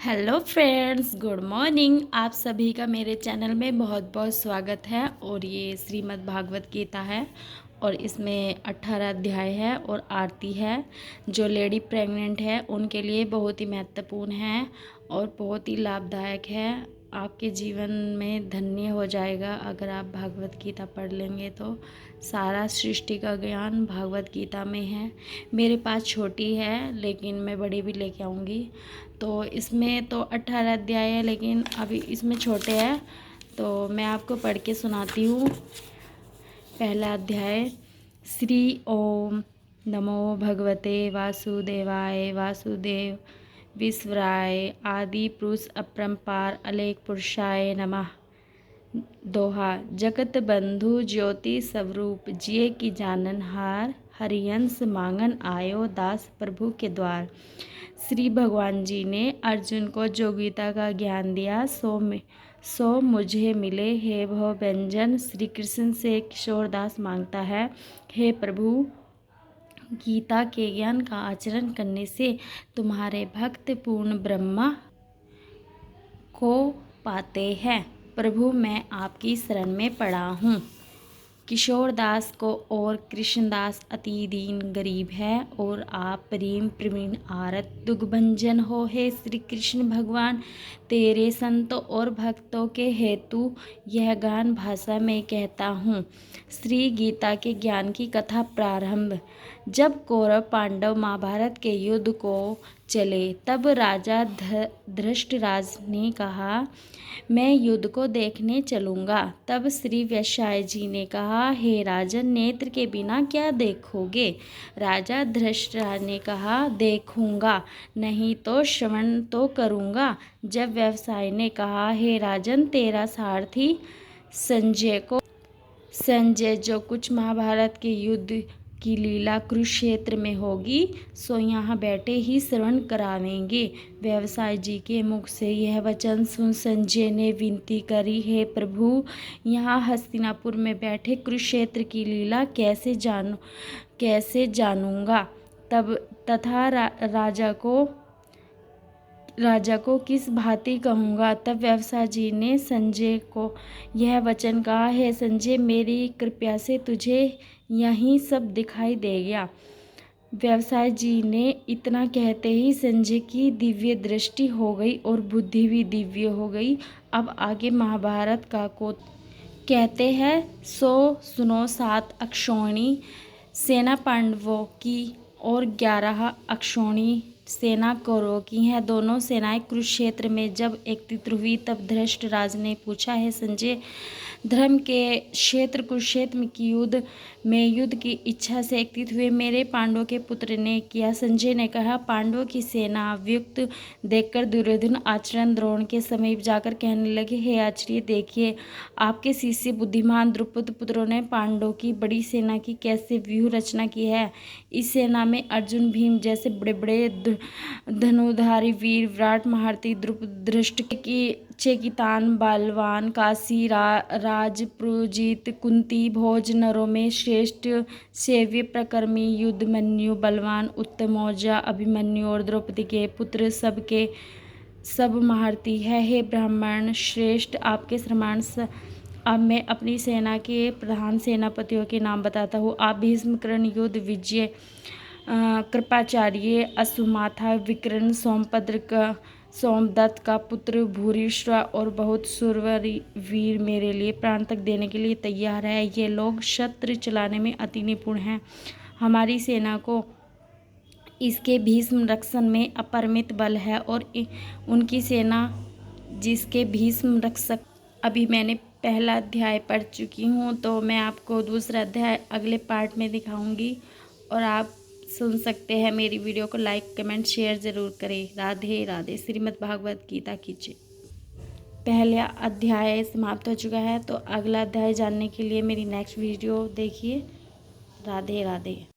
Hello friends, good morning. आप सभी का मेरे चैनल में बहुत बहुत स्वागत है। और ये श्रीमद् भागवत गीता है और इसमें 18 अध्याय है और आरती है। जो लेडी प्रेग्नेंट है उनके लिए बहुत ही महत्वपूर्ण है और बहुत ही लाभदायक है। आपके जीवन में धन्य हो जाएगा अगर आप भागवत गीता पढ़ लेंगे तो। सारा सृष्टि का ज्ञान भागवत गीता में है। मेरे पास छोटी है लेकिन मैं बड़ी भी लेके आऊँगी। तो इसमें तो 18 अध्याय है लेकिन अभी इसमें छोटे हैं, तो मैं आपको पढ़ के सुनाती हूँ। पहला अध्याय। श्री ओम नमो भगवते वासुदेवाय वासुदेव विश्वराय आदि पुरुष अपरंपार अलेख पुरुषाय नमः। दोहा। जगत बंधु ज्योति स्वरूप जिये की जाननहार, हरियंस मांगन आयो दास प्रभु के द्वार। श्री भगवान जी ने अर्जुन को जो गीता का ज्ञान दिया सो मुझे मिले हे भव व्यंजन। श्री कृष्ण से किशोरदास मांगता है, हे प्रभु, गीता के ज्ञान का आचरण करने से तुम्हारे भक्त पूर्ण ब्रह्मा को पाते हैं। प्रभु, मैं आपकी शरण में पड़ा हूँ। किशोरदास को और कृष्णदास अति दीन गरीब है और आप प्रेम प्रवीण आरत दुखभंजन हो। हे श्री कृष्ण भगवान, तेरे संतों और भक्तों के हेतु यह गान भाषा में कहता हूँ। श्री गीता के ज्ञान की कथा प्रारंभ। जब कौरव पांडव महाभारत के युद्ध को चले तब राजा धृष्टराज ने कहा, मैं युद्ध को देखने चलूँगा। तब श्री व्यासाय जी ने कहा, हे राजन, नेत्र के बिना क्या देखोगे? राजा धृष्टराज ने कहा, देखूँगा, नहीं तो श्रवण तो करूँगा। जब व्यासाय ने कहा, हे राजन, तेरा सारथी संजय जो कुछ महाभारत के युद्ध की लीला कुरुक्षेत्र में होगी सो यहाँ बैठे ही श्रवण करावेंगे। व्यासाय जी के मुख से यह वचन सुन संजय ने विनती करी, हे प्रभु, यहाँ हस्तिनापुर में बैठे कुरुक्षेत्र की लीला कैसे जानूँगा? तब तथा राजा को किस भांति कहूँगा? तब व्यासाय जी ने संजय को यह वचन कहा, हे संजय, मेरी कृपा से तुझे यही सब दिखाई देगा। व्यासाय जी ने इतना कहते ही संजय की दिव्य दृष्टि हो गई और बुद्धि भी दिव्य हो गई। अब आगे महाभारत का को कहते हैं सो सुनो। 7 अक्षौणी सेना पांडवों की और 11 अक्षौणी सेना कौरवों की हैं। दोनों सेनाएं कुरुक्षेत्र में जब एकत्रित हुई तब धृष्टराज ने पूछा, है संजय, धर्म के क्षेत्र कुरुक्षेत्र में युद्ध की इच्छा से एकत्रित हुए मेरे पांडवों के पुत्र ने किया। संजय ने कहा, पांडवों की सेना व्युक्त देखकर दुर्योधन आचरण द्रोण के समीप जाकर कहने लगे, हे आचार्य, देखिए, आपके शिष्य बुद्धिमान द्रुपद पुत्रों ने पांडवों की बड़ी सेना की कैसे व्यूह रचना की है। इस सेना में अर्जुन भीम जैसे बड़े बड़े धनुधारी वीर, विराट महारथी द्रुपद, धृष्ट की चेकितान बलवान, काशी राज पुरोजित, कुंती भोज, नरों में श्रेष्ठ सेव्य प्रकर्मी, युद्धमन्यु बलवान, उत्तमौजा, अभिमन्यु और द्रौपदी के पुत्र सब महारथी है। हे ब्राह्मण श्रेष्ठ, आपके श्रमण। अब मैं अपनी सेना के प्रधान सेनापतियों के नाम बताता हूँ। आप भीष्म, कर्ण, युद्ध विजय, कृपाचार्य, अश्वत्थामा, विकर्ण, सोमदत्त का पुत्र भूरिश्रवा और बहुत शूरवीर वीर मेरे लिए प्राण तक देने के लिए तैयार है। ये लोग शस्त्र चलाने में अति निपुण हैं। हमारी सेना को इसके भीष्म रक्षण में अपरिमित बल है और उनकी सेना जिसके भीष्म रक्षक। अभी मैंने पहला अध्याय पढ़ चुकी हूँ, तो मैं आपको दूसरा अध्याय अगले पार्ट में दिखाऊंगी और आप सुन सकते हैं। मेरी वीडियो को लाइक कमेंट शेयर ज़रूर करें। राधे राधे। श्रीमद् भागवत गीता की जय। पहला अध्याय समाप्त हो चुका है, तो अगला अध्याय जानने के लिए मेरी नेक्स्ट वीडियो देखिए। राधे राधे।